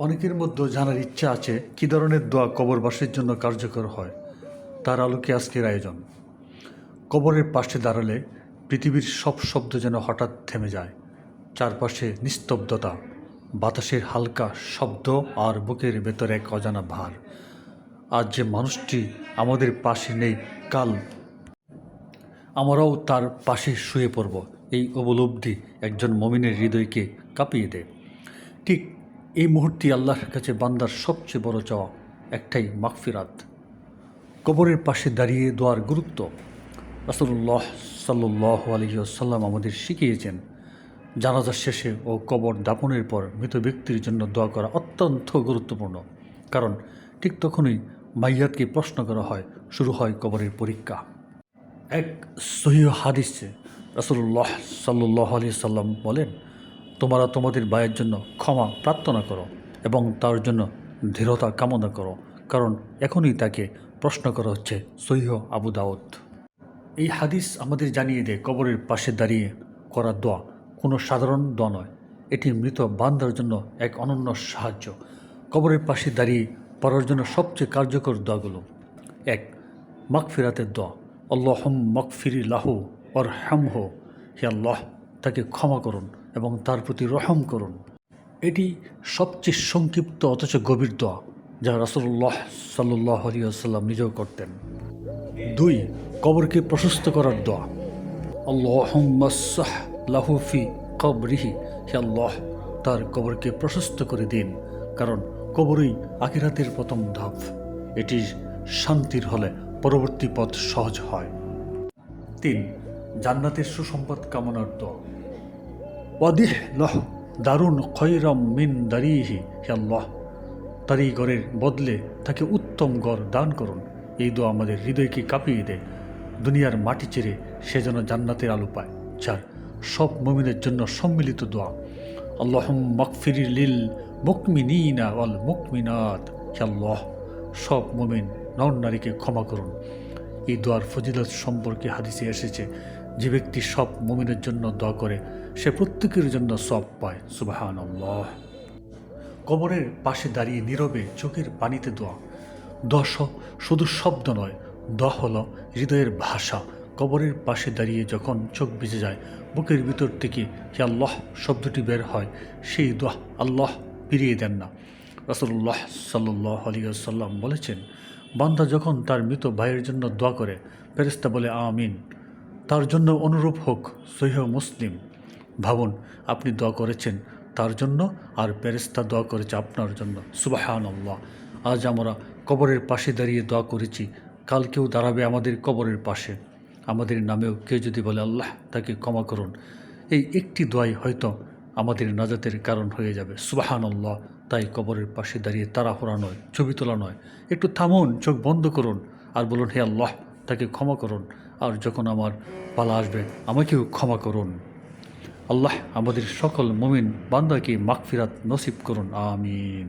অনেকের মধ্যে জানার ইচ্ছা আছে কী ধরনের দোয়া কবরবাসীর জন্য কার্যকর হয়। তার আলোকে আজকের আয়োজন। কবরের পাশে দাঁড়ালে পৃথিবীর সব শব্দ যেন হঠাৎ থেমে যায়। চারপাশে নিস্তব্ধতা, বাতাসের হালকা শব্দ আর বুকের ভেতর এক অজানা ভার। আজ যে মানুষটি আমাদের পাশে নেই, কাল আমরাও তার পাশে শুয়ে পড়ব, এই উপলব্ধি একজন মুমিনের হৃদয়কে কাঁপিয়ে দেয়। ঠিক এই মুহূর্তে আল্লাহর কাছে বান্দার সবচেয়ে বড় চাওয়া একটাই, মাগফিরাত। কবরের পাশে দাঁড়িয়ে দোয়ার গুরুত্ব রাসূলুল্লাহ সাল্লাল্লাহু আলাইহি ওয়াসাল্লাম আমাদের শিখিয়েছেন। জানাজা শেষে ও কবর দাফনের পর মৃত ব্যক্তির জন্য দোয়া করা অত্যন্ত গুরুত্বপূর্ণ। কারণ ঠিক তখনই মাইয়াতকে প্রশ্ন করা হয়, শুরু হয় কবরের পরীক্ষা। এক সহিহ হাদিসে রাসূলুল্লাহ সাল্লাল্লাহু আলাইহি সাল্লাম বলেন, তোমরা তোমাদের ভাইয়ের জন্য ক্ষমা প্রার্থনা করো এবং তার জন্য দৃঢ়তা কামনা করো, কারণ এখনই তাকে প্রশ্ন করা হচ্ছে। সহিহ আবু দাউদ। এই হাদিস আমাদের জানিয়ে দেয় কবরের পাশে দাঁড়িয়ে করা দোয়া কোনো সাধারণ দোয়া নয়, এটি মৃত বান্দার জন্য এক অনন্য সাহায্য। কবরের পাশে দাঁড়িয়ে পড়ার জন্য সবচেয়ে কার্যকর দোয়াগুলো: এক, মাগফিরাতের দোয়া। আল্লাহুম মাগফিরি লাহু ওয়ারহামহু, হে আল্লাহ তাকে ক্ষমা করুন এবং তার প্রতি রহম করুন। এটি সবচেয়ে সংক্ষিপ্ত অথচ গভীর দোয়া, যা রাসূলুল্লাহ সাল্লাল্লাহু আলাইহি ওয়াসাল্লাম নিজেও করতেন। দুই, কবরকে প্রশস্ত করার দোয়া। আল্লাহুম্মা সাহ লাহু ফি কবরিহি, হে আল্লাহ তার কবরকে প্রশস্ত করে দিন, কারণ কবরই আখিরাতের প্রথম ধাপ। এটি শান্তির হলে পরবর্তী পথ সহজ হয়। তিন, জান্নাতের সুসম্পদ কামনার দোয়া। ওয়াদিহ লাহ দারুন খয়রাম মিন দারিহি, হে আল্লাহ তার এই ঘরের বদলে তাকে উত্তম ঘর দান করুন। এই দোয়া আমাদের হৃদয়কে কাঁপিয়ে দেয়। দুনিয়ার মাটি ছেড়ে সে যেন জান্নাতের আলো পায়। চার, সব মুমিনের জন্য সম্মিলিত দোয়া। আল্লাহুম্মা মাগফিরি লিল মুকমিনিনা ওয়াল মুকমিনাত, হে আল্লাহ সব মুমিন নর নারীকে ক্ষমা করুন। এই দোয়ার ফজিলত সম্পর্কে হাদিসে এসেছে, যে ব্যক্তি সব মুমিনের জন্য দোয়া করে সে প্রত্যেকের জন্য সওয়াব পায়। সুবহানাল্লাহ। কবরের পাশে দাঁড়িয়ে নীরবে চোখের পানিতে দোয়া। দোয়া শুধু শব্দ নয়, দোয়া হলো হৃদয়ের ভাষা। কবরের পাশে দাঁড়িয়ে যখন চোখ ভিজে যায়, বুকের ভিতর থেকে হে আল্লাহ শব্দটি বের হয়, সেই দোয়া আল্লাহ ফিরিয়ে দেন না। রাসূলুল্লাহ সাল্লাল্লাহু আলাইহি ওয়াসাল্লাম বলেছেন, বান্দা যখন তার মৃত ভাইয়ের জন্য দোয়া করে, ফেরেশতা বলে আমিন, তার জন্য অনুরূপ হোক। সহিহ মুসলিম। ভাবুন, আপনি দোয়া করেছেন তার জন্য আর ফেরেশতা দোয়া করেছে আপনার জন্য। সুবহানাল্লাহ। আজ আমরা কবরের পাশে দাঁড়িয়ে দোয়া করেছি, কাল কেউ দাঁড়াবে আমাদের কবরের পাশে। আমাদের নামেও কেউ যদি বলে আল্লাহ তাকে ক্ষমা করুন, এই একটি দোয়াই হয়তো আমাদের নাজাতের কারণ হয়ে যাবে। সুবহানাল্লাহ। তাই কবরের পাশে দাঁড়িয়ে তাড়াহুড়া নয়, ছবি তোলা নয়, একটু থামুন, চোখ বন্ধ করুন আর বলুন, হে আল্লাহ তাকে ক্ষমা করুন, আর যখন আমার পালা আসবে আমাকেও ক্ষমা করুন। আল্লাহ আমাদের সকল মুমিন বান্দাকে মাগফিরাত নসিব করুন। আমিন।